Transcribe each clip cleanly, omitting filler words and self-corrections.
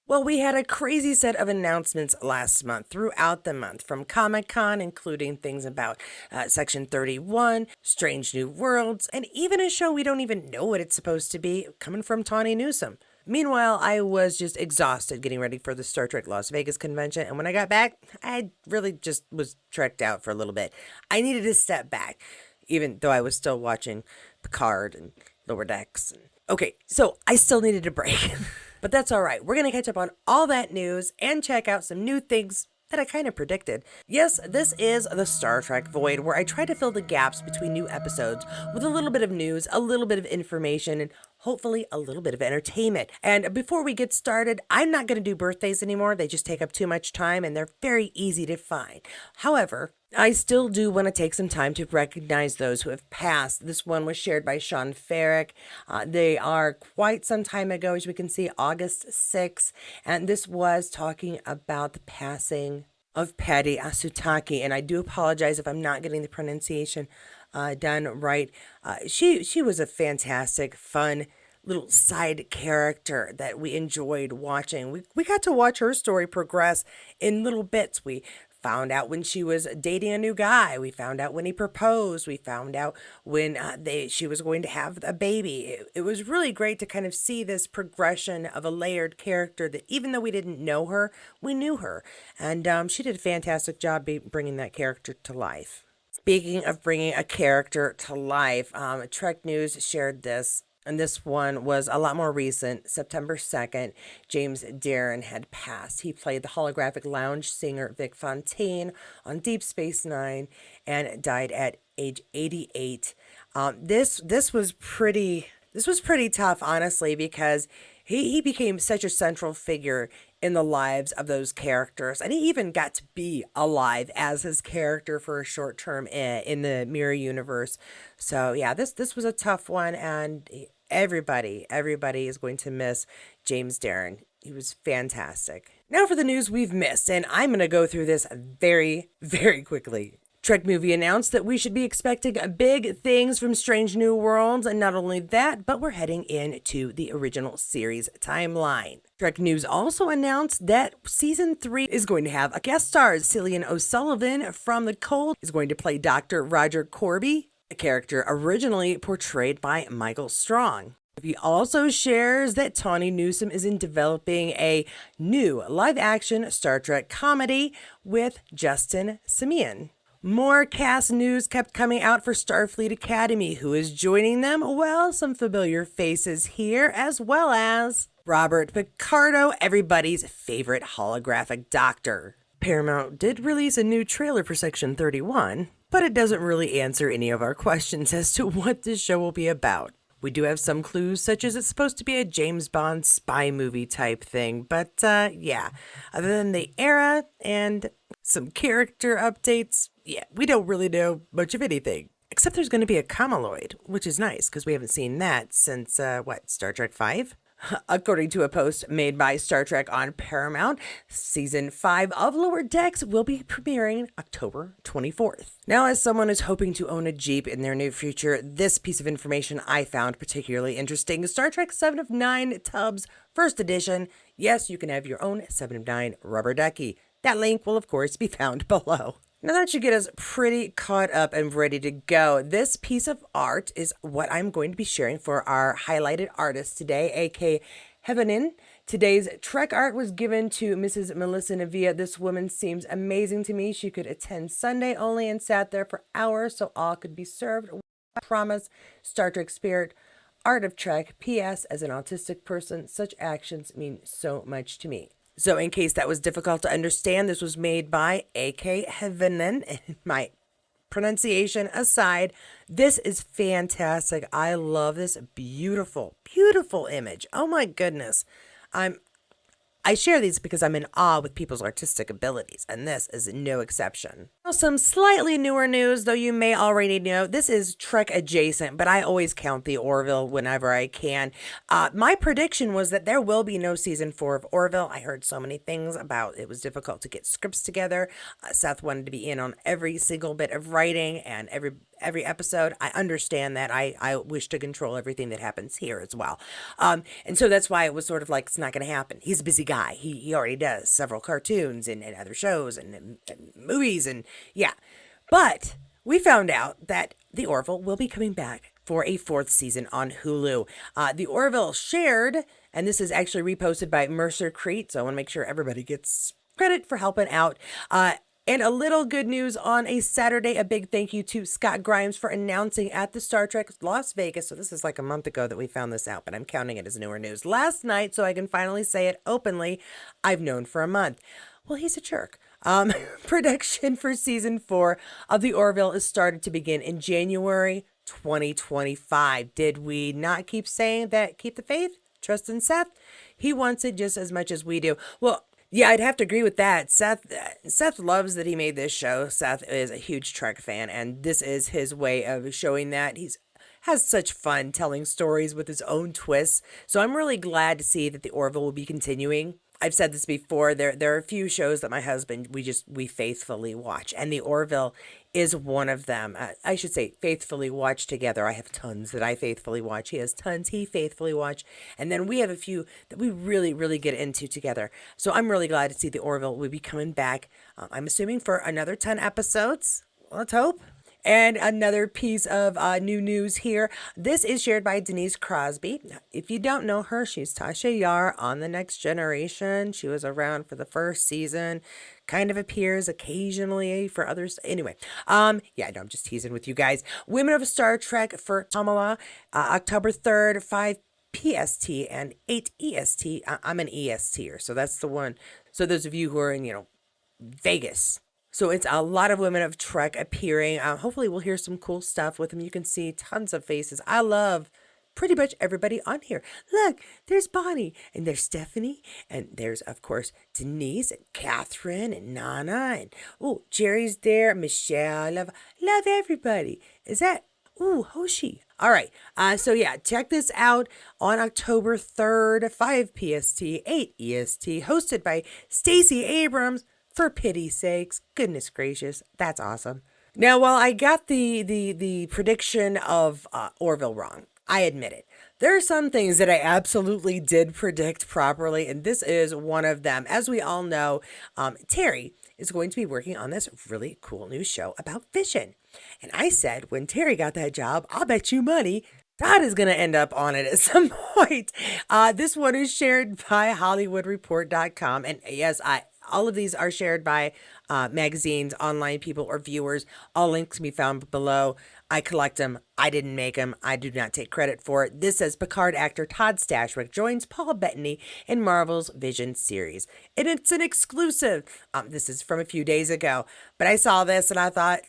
Well, we had a crazy set of announcements last month, throughout the month, from Comic-Con, including things about Section 31, Strange New Worlds, and even a show we don't even know what it's supposed to be, coming from Tawny Newsome. Meanwhile, I was just exhausted getting ready for the Star Trek Las Vegas convention, and when I got back, I really just was trekked out for a little bit. I needed to step back, even though I was still watching Picard and Lower Decks. Okay, so I still needed a break. But that's all right. We're going to catch up on all that news and check out some new things that I kind of predicted. Yes, this is the Star Trek Void, where I try to fill the gaps between new episodes with a little bit of news, a little bit of information, and hopefully a little bit of entertainment. And before we get started, I'm not going to do birthdays anymore. They just take up too much time and they're very easy to find. However, I still do want to take some time to recognize those who have passed. This one was shared by Sean Farrick. They are quite some time ago, as we can see, August 6th. And this was talking about the passing of Patty Asutaki. And I do apologize if I'm not getting the pronunciation done right. She was a fantastic, fun little side character that we enjoyed watching. We got to watch her story progress in little bits. We found out when she was dating a new guy. We found out when he proposed. We found out when she was going to have a baby. It was really great to kind of see this progression of a layered character that even though we didn't know her, we knew her. And she did a fantastic job bringing that character to life. Speaking of bringing a character to life, Trek News shared this. And this one was a lot more recent. September 2nd, James Darren had passed. He played the holographic lounge singer Vic Fontaine on Deep Space Nine and died at age 88. This was pretty tough, honestly, because he became such a central figure in the lives of those characters. And he even got to be alive as his character for a short term in the Mirror Universe. So yeah, this was a tough one, and everybody is going to miss James Darren. He was fantastic. Now for the news we've missed, and I'm going to go through this very, very quickly. Trek Movie announced that we should be expecting big things from Strange New Worlds, and not only that, but we're heading into the original series timeline. Trek News also announced that Season 3 is going to have a guest star. Cillian O'Sullivan from The Cold is going to play Dr. Roger Corby, a character originally portrayed by Michael Strong. He also shares that Tawny Newsome is in developing a new live-action Star Trek comedy with Justin Simien. More cast news kept coming out for Starfleet Academy. Who is joining them? Well, some familiar faces here, as well as Robert Picardo, everybody's favorite holographic doctor. Paramount did release a new trailer for Section 31, but it doesn't really answer any of our questions as to what this show will be about. We do have some clues, such as it's supposed to be a James Bond spy movie type thing, but yeah, other than the era and some character updates, yeah, we don't really know much of anything. Except there's going to be a Kamaloid, which is nice, because we haven't seen that since, Star Trek 5? According to a post made by Star Trek on Paramount, Season 5 of Lower Decks will be premiering October 24th. Now, as someone who's hoping to own a Jeep in their near future, this piece of information I found particularly interesting. Star Trek 7 of 9 Tubbs First Edition. Yes, you can have your own 7 of 9 rubber ducky. That link will, of course, be found below. Now that should get us pretty caught up and ready to go. This piece of art is what I'm going to be sharing for our highlighted artist today, aka Heavenin. Today's Trek art was given to Mrs. Melissa Navia. This woman seems amazing to me. She could attend Sunday only and sat there for hours so all could be served. I promise, Star Trek spirit, art of Trek. P.S. As an autistic person, such actions mean so much to me. So in case that was difficult to understand, this was made by A.K. Heavenin. And my pronunciation aside, this is fantastic. I love this beautiful, beautiful image. Oh my goodness. I share these because I'm in awe with people's artistic abilities, and this is no exception. Some slightly newer news, though you may already know, this is Trek adjacent, but I always count the Orville whenever I can. My prediction was that there will be no season 4 of Orville. I heard so many things about it was difficult to get scripts together. Seth wanted to be in on every single bit of writing and every episode. I understand that. I wish to control everything that happens here as well. And so that's why it was sort of like, it's not going to happen. He's a busy guy. He already does several cartoons and other shows and movies and yeah. But we found out that The Orville will be coming back for a 4th season on Hulu. The Orville shared, and this is actually reposted by Mercer Crete, so I want to make sure everybody gets credit for helping out. And a little good news on a Saturday, a big thank you to Scott Grimes for announcing at the Star Trek Las Vegas. So this is like a month ago that we found this out, but I'm counting it as newer news. Last night, so I can finally say it openly, I've known for a month. Well, he's a jerk. Production for season 4 of The Orville is started to begin in January 2025. Did we not keep saying that? Keep the faith, trust in Seth. He wants it just as much as we do. Well, yeah, I'd have to agree with that. Seth loves that he made this show. Seth is a huge Trek fan, and this is his way of showing that. He's has such fun telling stories with his own twists. So I'm really glad to see that The Orville will be continuing. I've said this before. There are a few shows that my husband we faithfully watch, and The Orville is one of them. I should say faithfully watch together. I have tons that I faithfully watch. He has tons he faithfully watch, and then we have a few that we really really get into together. So I'm really glad to see The Orville will be coming back. I'm assuming for another 10 episodes. Let's hope. And another piece of new news here. This is shared by Denise Crosby. If you don't know her, she's Tasha Yar on The Next Generation. She was around for the first season, kind of appears occasionally for others. Anyway, yeah, no, I'm just teasing with you guys. Women of Star Trek for Kamala, October 3rd, 5 PST and 8 EST. I'm an ESTer, so that's the one. So those of you who are in, Vegas. So it's a lot of women of Trek appearing. Hopefully we'll hear some cool stuff with them. You can see tons of faces. I love pretty much everybody on here. Look, there's Bonnie, and there's Stephanie, and there's, of course, Denise, and Catherine, and Nana, and, oh, Jerry's there, Michelle. Love everybody. Is that, ooh, Hoshi. All right. So yeah, check this out on October 3rd, 5 PST, 8 EST, hosted by Stacey Abrams. For pity's sakes, goodness gracious, that's awesome. Now, while I got the prediction of Orville wrong, I admit it. There are some things that I absolutely did predict properly, and this is one of them. As we all know, Terry is going to be working on this really cool new show about vision. And I said, when Terry got that job, I'll bet you money Todd is going to end up on it at some point. This one is shared by HollywoodReport.com, and yes, all of these are shared by magazines, online people, or viewers. All links can be found below. I collect them. I didn't make them. I do not take credit for it. This says Picard actor Todd Stashwick joins Paul Bettany in Marvel's Vision series. And it's an exclusive. This is from a few days ago. But I saw this and I thought,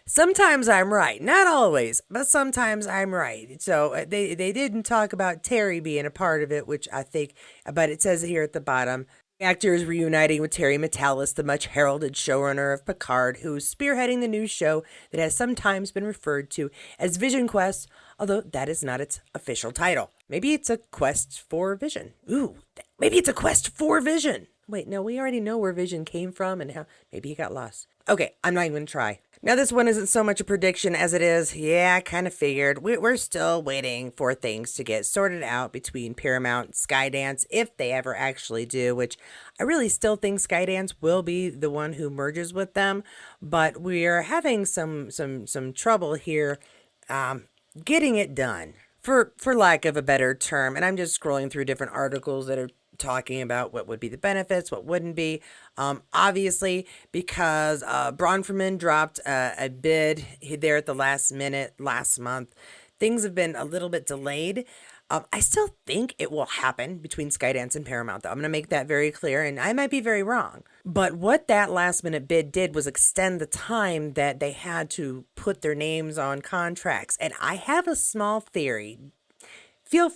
sometimes I'm right. Not always, but sometimes I'm right. So they didn't talk about Terry being a part of it, which I think, but it says here at the bottom, actors reuniting with Terry Matalas, the much heralded showrunner of Picard, who's spearheading the new show that has sometimes been referred to as Vision Quest, although that is not its official title. Maybe it's a quest for Vision. Ooh, maybe it's a quest for Vision. Wait, no, we already know where Vision came from and how maybe he got lost. Okay, I'm not even going to try. Now, this one isn't so much a prediction as it is, yeah, I kind of figured. We're still waiting for things to get sorted out between Paramount and Skydance, if they ever actually do, which I really still think Skydance will be the one who merges with them, but we're having some trouble here getting it done, for lack of a better term. And I'm just scrolling through different articles that are talking about what would be the benefits, what wouldn't be. Obviously, because Bronfman dropped a bid there at the last minute last month, things have been a little bit delayed. I still think it will happen between Skydance and Paramount, though. I'm going to make that very clear, and I might be very wrong. But what that last minute bid did was extend the time that they had to put their names on contracts. And I have a small theory. don't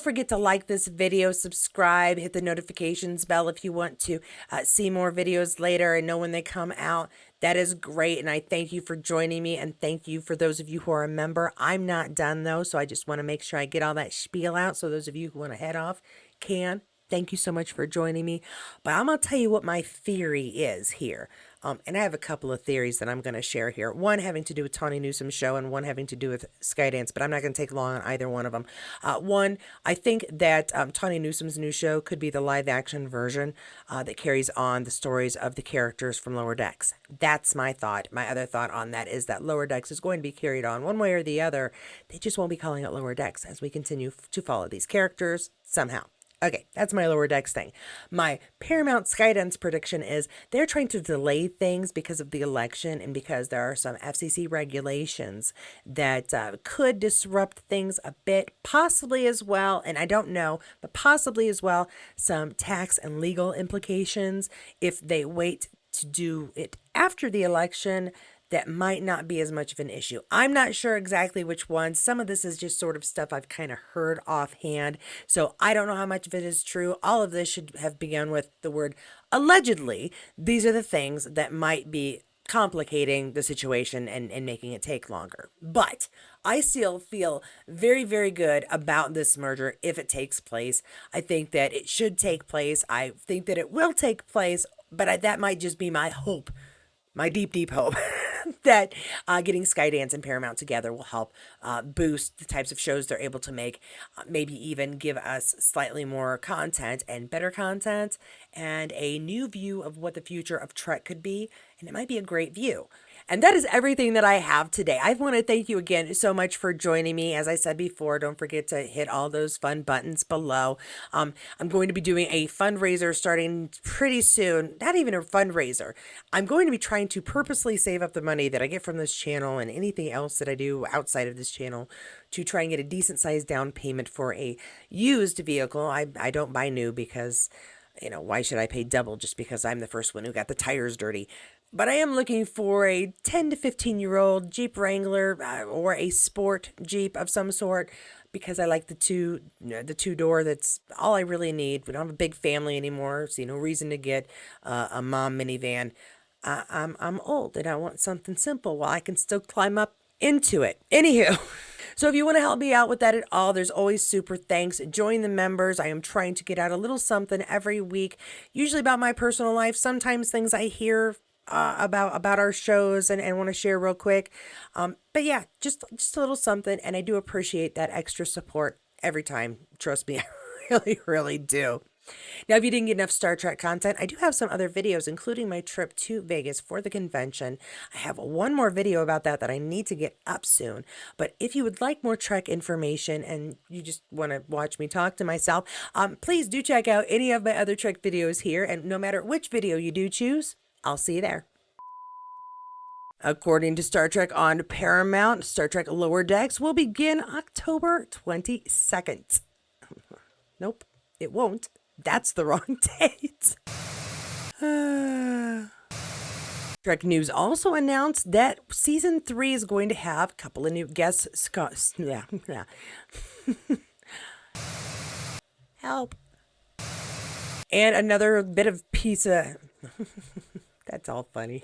forget to like this video, subscribe, hit the notifications bell if you want to see more videos later and know when they come out. That is great, and I thank you for joining me, and thank you for those of you who are a member. I'm not done, though, so I just want to make sure I get all that spiel out so those of you who want to head off can. Thank you so much for joining me. But I'm going to tell you what my theory is here. And I have a couple of theories that I'm going to share here. One having to do with Tawny Newsome's show and one having to do with Skydance, but I'm not going to take long on either one of them. One, I think that Tawny Newsome's new show could be the live action version that carries on the stories of the characters from Lower Decks. That's my thought. My other thought on that is that Lower Decks is going to be carried on one way or the other. They just won't be calling it Lower Decks as we continue to follow these characters somehow. Okay, that's my Lower Decks thing. My Paramount Skydance prediction is they're trying to delay things because of the election and because there are some FCC regulations that could disrupt things a bit, possibly as well, and I don't know, but possibly as well, some tax and legal implications if they wait to do it after the election. That might not be as much of an issue. I'm not sure exactly which one. Some of this is just sort of stuff I've kind of heard offhand. So I don't know how much of it is true. All of this should have begun with the word allegedly. These are the things that might be complicating the situation and making it take longer. But I still feel very, very good about this merger if it takes place. I think that it should take place. I think that it will take place, but that might just be my hope. My deep, deep hope that getting Skydance and Paramount together will help boost the types of shows they're able to make, maybe even give us slightly more content and better content and a new view of what the future of Trek could be. And it might be a great view. And that is everything that I have today. I want to thank you again so much for joining me. As I said before, don't forget to hit all those fun buttons below. I'm going to be doing a fundraiser starting pretty soon. Not even a fundraiser. I'm going to be trying to purposely save up the money that I get from this channel and anything else that I do outside of this channel to try and get a decent sized down payment for a used vehicle. I don't buy new because, why should I pay double just because I'm the first one who got the tires dirty? But I am looking for a 10 to 15-year-old Jeep Wrangler or a sport Jeep of some sort because I like the two-door. That's all I really need. We don't have a big family anymore, so no reason to get a mom minivan. I'm old and I want something simple while I can still climb up into it. Anywho. So if you want to help me out with that at all, there's always super thanks. Join the members. I am trying to get out a little something every week, usually about my personal life, sometimes things I hear about our shows and want to share real quick. But yeah, just a little something. And I do appreciate that extra support every time. Trust me, I really, really do. Now, if you didn't get enough Star Trek content, I do have some other videos, including my trip to Vegas for the convention. I have one more video about that I need to get up soon. But if you would like more Trek information and you just want to watch me talk to myself, please do check out any of my other Trek videos here. And no matter which video you do choose, I'll see you there. According to Star Trek on Paramount, Star Trek Lower Decks will begin October 22nd. Nope, it won't. That's the wrong date. Trek News also announced that season 3 is going to have a couple of new guests. Yeah. Help. And another bit of pizza. That's all funny.